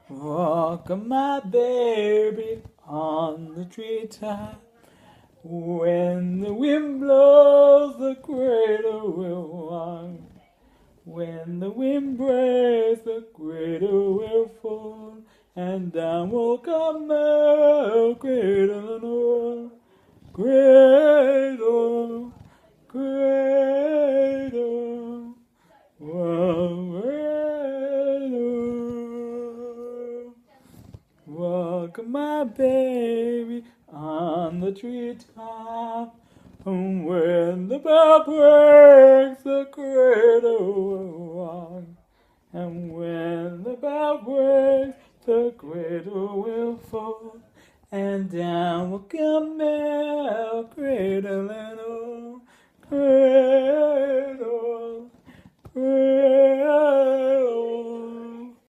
Rock my baby on the treetop. When the wind blows, the cradle will rock. When the wind breaks, the cradle will fall, and down will come the cradle and all. Cradle, cradle, cradle. Rock my baby on the treetop. And when the bell breaks, the cradle will rock. And when the bell breaks, the cradle will fall. And down will come